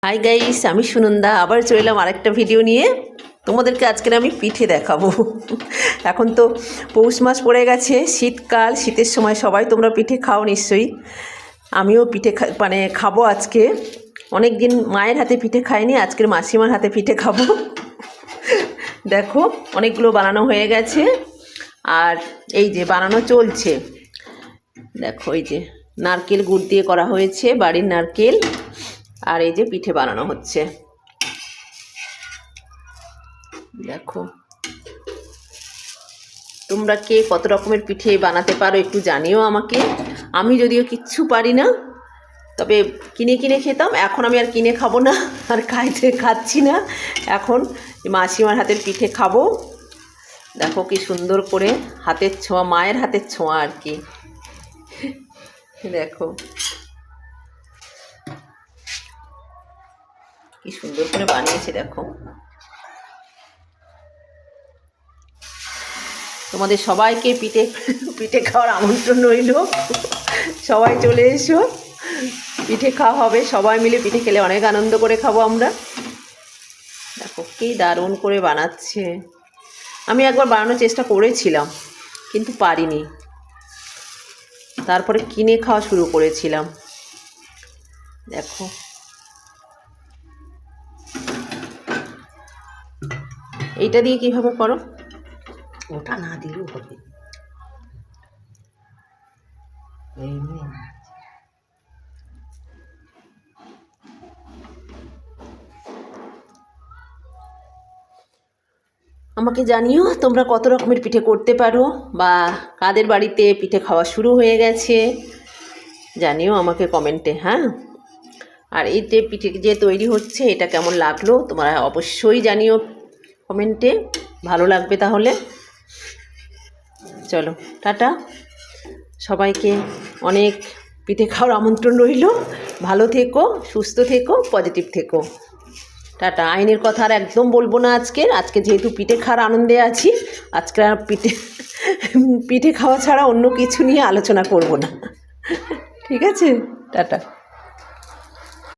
Hi guys, আমি সুনন্দা আবার চলে এলাম আরেকটা ভিডিও নিয়ে। তোমাদেরকে আজকে আমি পিঠে দেখাবো। এখন তো পৌষ মাস পড়ে গেছে, শীতকাল, শীতের সময় সবাই তোমরা পিঠে খাও নিশ্চয়ই। আমিও পিঠে খাবো আজকে। অনেক দিন মায়ের হাতে পিঠে খাইনি, আজকের মাসিমার হাতে পিঠে খাবো। দেখো অনেকগুলো বানানো হয়ে গেছে, আর এই যে বানানো চলছে। দেখো এই যে নারকেল গুড় দিয়ে করা হয়েছে, বাড়ির নারকেল। আর এই যে পিঠে বানানো হচ্ছে, দেখো। তোমরা কে কত রকমের পিঠে বানাতে পারো একটু জানিও আমাকে। আমি যদিও কিচ্ছু পারি না, তবে কিনে কিনে খেতাম। এখন আমি আর কিনে খাবো না, আর খাচ্ছি না। এখন মাসিমার হাতের পিঠে খাবো। দেখো কি সুন্দর করে হাতের ছোঁয়া, মায়ের হাতের ছোঁয়া আর কি। দেখো কি সুন্দর করে বানিয়েছে। দেখো তোমাদের সবাইকে পিঠে খাওয়ার আমন্ত্রণ রইল। সবাই চলে এসো, পিঠে খাওয়া হবে। সবাই মিলে পিঠে খেলে অনেক আনন্দ করে খাবো আমরা। দেখো কি দারুণ করে বানাচ্ছে। আমি একবার বানানোর চেষ্টা করেছিলাম কিন্তু পারিনি, তারপরে কিনে খাওয়া শুরু করেছিলাম। দেখো এইটা দিয়ে কীভাবে করো? ওটা না দিলেও হবে। আমাকে জানিও তোমরা কত রকমের পিঠে করতে পারো, বা কাদের বাড়িতে পিঠে খাওয়া শুরু হয়ে গেছে জানিও আমাকে কমেন্টে। হ্যাঁ, আর এই যে পিঠে যে তৈরি হচ্ছে এটা কেমন লাগলো তোমরা অবশ্যই জানিও কমেন্টে, ভালো লাগবে তাহলে। চলো টাটা, সবাইকে অনেক পিঠে খাওয়ার আমন্ত্রণ রইল। ভালো থেকো, সুস্থ থেকো, পজিটিভ থেকো। টাটা। আইনের কথা আর একদম বলবো না আজকে যেহেতু পিঠে খাওয়ার আনন্দে আছি, আজকে আর পিঠে খাওয়া ছাড়া অন্য কিছু নিয়ে আলোচনা করব না। ঠিক আছে, টাটা।